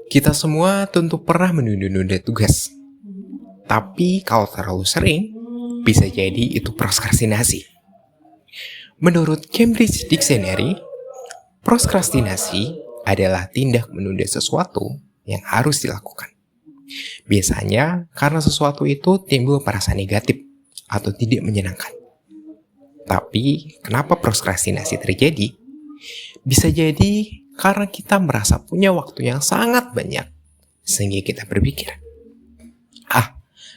Kita semua tentu pernah menunda-nunda tugas. Tapi kalau terlalu sering, bisa jadi itu prokrastinasi. Menurut Cambridge Dictionary, prokrastinasi adalah tindak menunda sesuatu yang harus dilakukan. Biasanya karena sesuatu itu timbul perasaan negatif atau tidak menyenangkan. Tapi kenapa prokrastinasi terjadi? Bisa jadi karena kita merasa punya waktu yang sangat banyak, sehingga kita berpikir,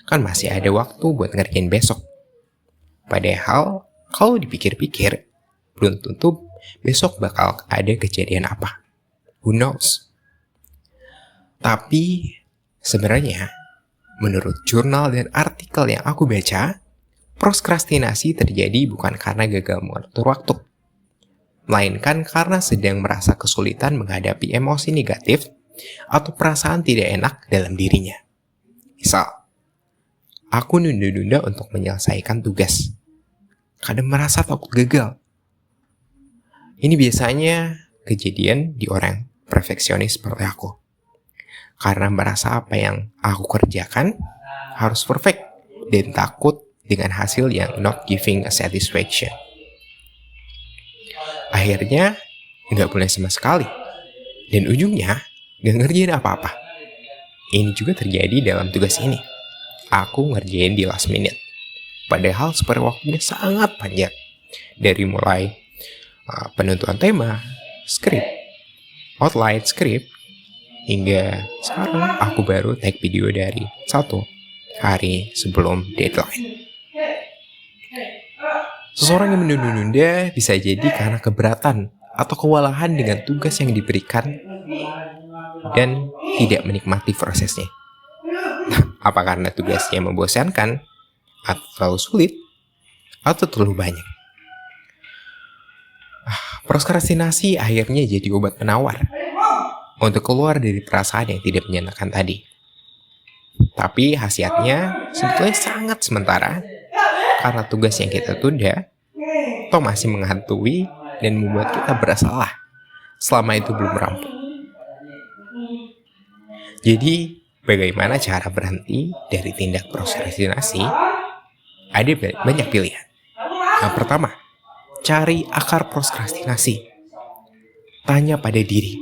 kan masih ada waktu buat ngerjain besok. Padahal, kalau dipikir-pikir, belum tentu besok bakal ada kejadian apa. Who knows? Tapi, sebenarnya, menurut jurnal dan artikel yang aku baca, prokrastinasi terjadi bukan karena gagal mengatur waktu, melainkan karena sedang merasa kesulitan menghadapi emosi negatif atau perasaan tidak enak dalam dirinya. Misal, aku nunda-nunda untuk menyelesaikan tugas karena merasa takut gagal. Ini biasanya kejadian di orang perfeksionis seperti aku. Karena merasa apa yang aku kerjakan harus perfect dan takut dengan hasil yang not giving a satisfaction. Akhirnya, nggak boleh sama sekali. Dan ujungnya, nggak ngerjain apa-apa. Ini juga terjadi dalam tugas ini. Aku ngerjain di last minute. Padahal spare waktunya sangat panjang. Dari mulai penentuan tema, skrip, outline skrip, hingga sekarang aku baru take video dari 1 hari sebelum deadline. Seseorang yang menunda-nunda bisa jadi karena keberatan atau kewalahan dengan tugas yang diberikan dan tidak menikmati prosesnya. Apa karena tugasnya membosankan, atau terlalu sulit, atau terlalu banyak. Prokrastinasi akhirnya jadi obat penawar untuk keluar dari perasaan yang tidak menyenangkan tadi. Tapi khasiatnya sebetulnya sangat sementara, karena tugas yang kita tunda toh masih menghantui dan membuat kita bersalah selama itu belum rampung. Jadi, bagaimana cara berhenti dari tindak prokrastinasi? Ada banyak pilihan. Yang pertama, cari akar prokrastinasi. Tanya pada diri,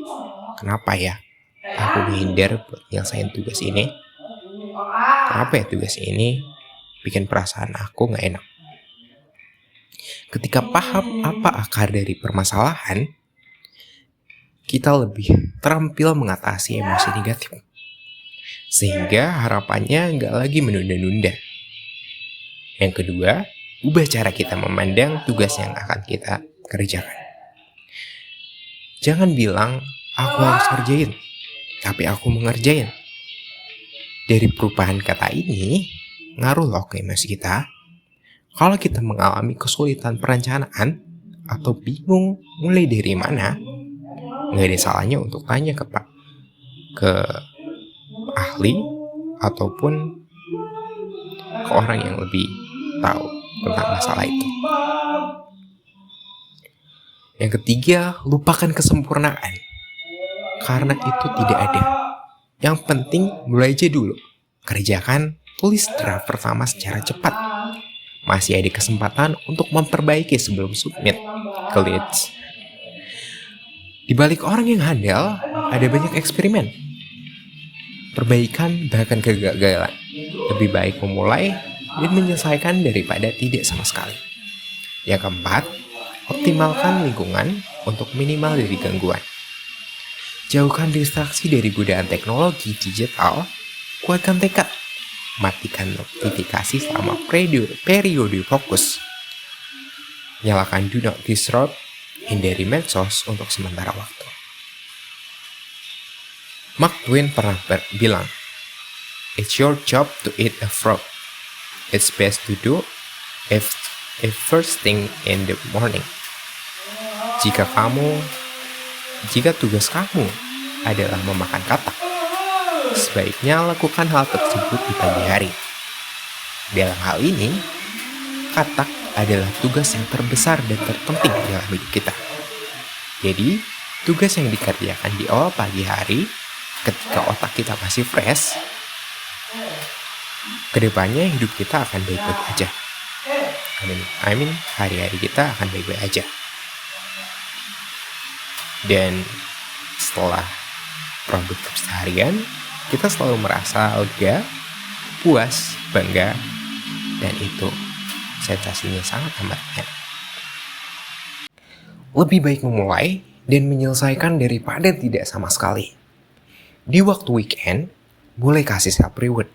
kenapa ya aku menghindar buat nyelesain tugas ini? Kenapa ya tugas ini bikin perasaan aku gak enak? Ketika paham apa akar dari permasalahan, kita lebih terampil mengatasi emosi negatif. Sehingga harapannya gak lagi menunda-nunda. Yang kedua, ubah cara kita memandang tugas yang akan kita kerjakan. Jangan bilang, aku harus kerjain, tapi aku mengerjain. Dari perubahan kata ini, ngaruh loh ke emosi kita. Kalau kita mengalami kesulitan perencanaan atau bingung mulai dari mana, nggak ada salahnya untuk tanya ke ahli ataupun ke orang yang lebih tahu tentang masalah itu. Yang ketiga, lupakan kesempurnaan. Karena itu tidak ada. Yang penting mulai aja dulu. Kerjakan, tulis draft pertama secara cepat. Masih ada kesempatan untuk memperbaiki sebelum submit ke leads. Di balik orang yang handal, ada banyak eksperimen. Perbaikan bahkan kegagalan. Lebih baik memulai dan menyelesaikan daripada tidak sama sekali. Yang keempat, optimalkan lingkungan untuk minimal dari gangguan. Jauhkan distraksi dari godaan teknologi digital, kuatkan tekad. Matikan notifikasi selama periode fokus. Nyalakan do not disturb, hindari medsos untuk sementara waktu. Mark Twain pernah bilang, "It's your job to eat a frog. It's best to do it first thing in the morning." Jika tugas kamu adalah memakan katak, sebaiknya lakukan hal tersebut di pagi hari. Dalam hal ini, katak adalah tugas yang terbesar dan terpenting dalam hidup kita. Jadi, tugas yang dikerjakan di awal pagi hari Ketika otak kita masih fresh, kedepannya hidup kita akan baik-baik aja. Hari-hari kita akan baik-baik aja. Dan setelah produktif seharian, kita selalu merasa lega, puas, bangga, dan itu sensasinya sangat amat enak. Lebih baik memulai dan menyelesaikan daripada tidak sama sekali. Di waktu weekend, boleh kasih self reward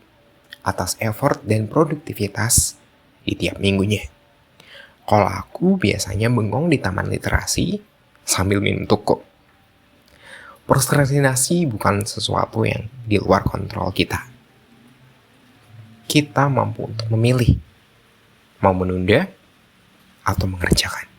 atas effort dan produktivitas di tiap minggunya. Kalau aku biasanya bengong di taman literasi sambil minum tuku. Prokrastinasi bukan sesuatu yang di luar kontrol kita. Kita mampu untuk memilih mau menunda atau mengerjakan.